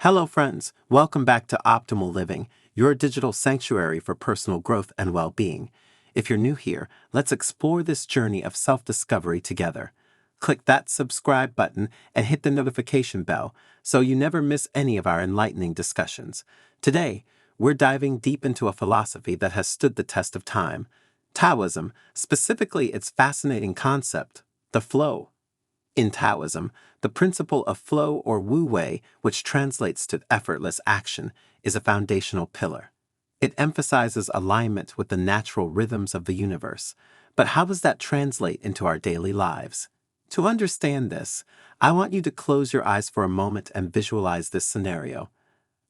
Hello, friends. Welcome back to Optimal Living, your digital sanctuary for personal growth and well-being. If you're new here, let's explore this journey of self-discovery together. Click that subscribe button and hit the notification bell so you never miss any of our enlightening discussions. Today, we're diving deep into a philosophy that has stood the test of time, Taoism, specifically its fascinating concept, the flow. In Taoism, the principle of flow or Wu Wei, which translates to effortless action, is a foundational pillar. It emphasizes alignment with the natural rhythms of the universe. But how does that translate into our daily lives? To understand this, I want you to close your eyes for a moment and visualize this scenario.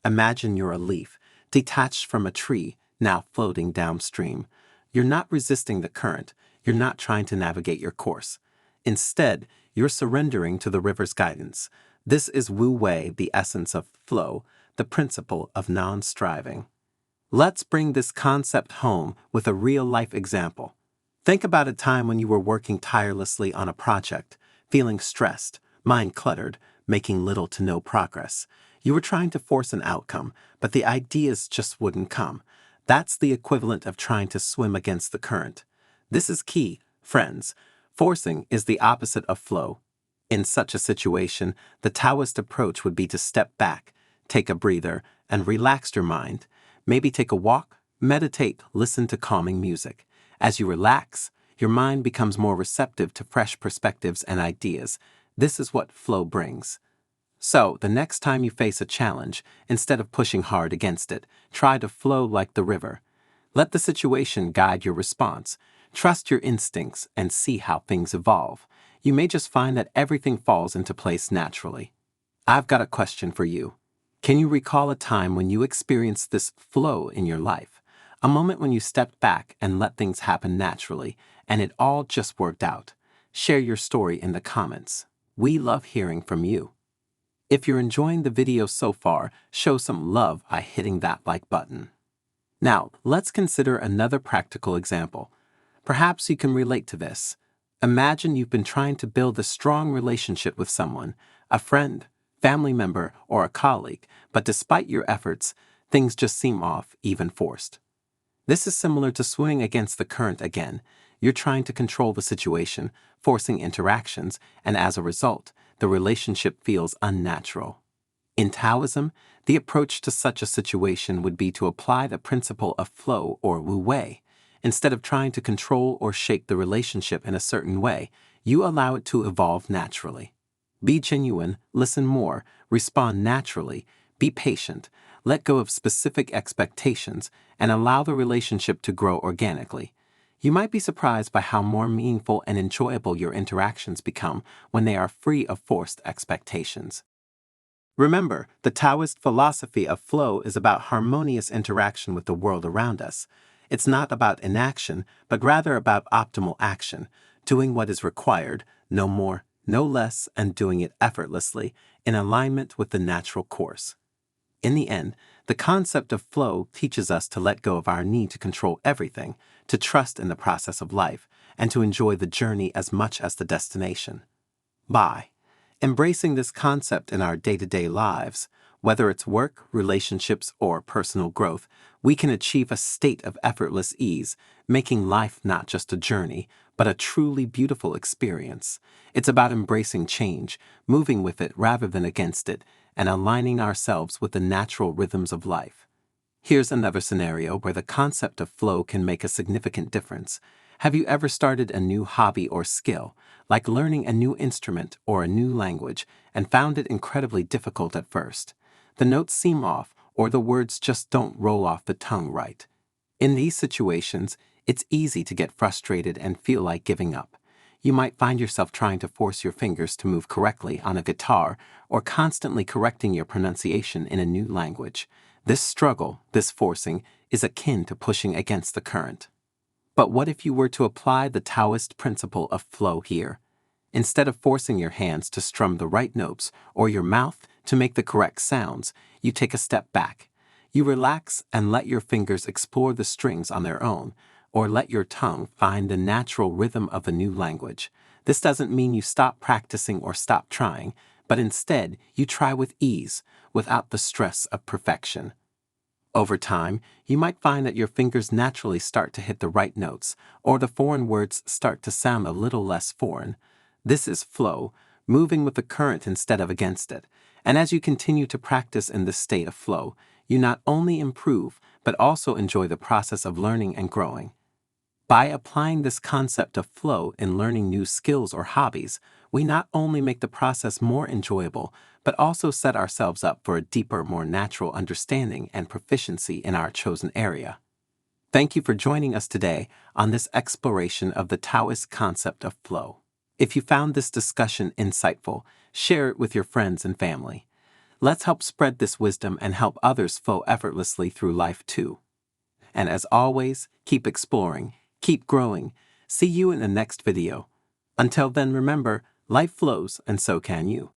Imagine you're a leaf, detached from a tree, now floating downstream. You're not resisting the current. You're not trying to navigate your course. Instead, you're surrendering to the river's guidance. This is Wu Wei, the essence of flow, the principle of non-striving. Let's bring this concept home with a real-life example. Think about a time when you were working tirelessly on a project, feeling stressed, mind cluttered, making little to no progress. You were trying to force an outcome, but the ideas just wouldn't come. That's the equivalent of trying to swim against the current. This is key, friends. Forcing is the opposite of flow. In such a situation, the Taoist approach would be to step back, take a breather, and relax your mind. Maybe take a walk, meditate, listen to calming music. As you relax, your mind becomes more receptive to fresh perspectives and ideas. This is what flow brings. So, the next time you face a challenge, instead of pushing hard against it, try to flow like the river. Let the situation guide your response. Trust your instincts and see how things evolve. You may just find that everything falls into place naturally. I've got a question for you. Can you recall a time when you experienced this flow in your life? A moment when you stepped back and let things happen naturally, and it all just worked out. Share your story in the comments. We love hearing from you. If you're enjoying the video so far, show some love by hitting that like button. Now, let's consider another practical example. Perhaps you can relate to this. Imagine you've been trying to build a strong relationship with someone, a friend, family member, or a colleague, but despite your efforts, things just seem off, even forced. This is similar to swimming against the current again. You're trying to control the situation, forcing interactions, and as a result, the relationship feels unnatural. In Taoism, the approach to such a situation would be to apply the principle of flow or Wu Wei. Instead of trying to control or shape the relationship in a certain way, you allow it to evolve naturally. Be genuine, listen more, respond naturally, be patient, let go of specific expectations, and allow the relationship to grow organically. You might be surprised by how more meaningful and enjoyable your interactions become when they are free of forced expectations. Remember, the Taoist philosophy of flow is about harmonious interaction with the world around us. It's not about inaction, but rather about optimal action, doing what is required, no more, no less, and doing it effortlessly, in alignment with the natural course. In the end, the concept of flow teaches us to let go of our need to control everything, to trust in the process of life, and to enjoy the journey as much as the destination. By embracing this concept in our day-to-day lives, whether it's work, relationships, or personal growth, we can achieve a state of effortless ease, making life not just a journey, but a truly beautiful experience. It's about embracing change, moving with it rather than against it, and aligning ourselves with the natural rhythms of life. Here's another scenario where the concept of flow can make a significant difference. Have you ever started a new hobby or skill, like learning a new instrument or a new language, and found it incredibly difficult at first? The notes seem off, or the words just don't roll off the tongue right. In these situations, it's easy to get frustrated and feel like giving up. You might find yourself trying to force your fingers to move correctly on a guitar or constantly correcting your pronunciation in a new language. This struggle, this forcing, is akin to pushing against the current. But what if you were to apply the Taoist principle of flow here? Instead of forcing your hands to strum the right notes or your mouth to make the correct sounds, you take a step back. You relax and let your fingers explore the strings on their own, or let your tongue find the natural rhythm of a new language. This doesn't mean you stop practicing or stop trying, but instead you try with ease, without the stress of perfection. Over time, you might find that your fingers naturally start to hit the right notes, or the foreign words start to sound a little less foreign. This is flow, moving with the current instead of against it. And as you continue to practice in this state of flow, you not only improve, but also enjoy the process of learning and growing. By applying this concept of flow in learning new skills or hobbies, we not only make the process more enjoyable, but also set ourselves up for a deeper, more natural understanding and proficiency in our chosen area. Thank you for joining us today on this exploration of the Taoist concept of flow. If you found this discussion insightful, share it with your friends and family. Let's help spread this wisdom and help others flow effortlessly through life too. And as always, keep exploring, keep growing. See you in the next video. Until then, remember, life flows and so can you.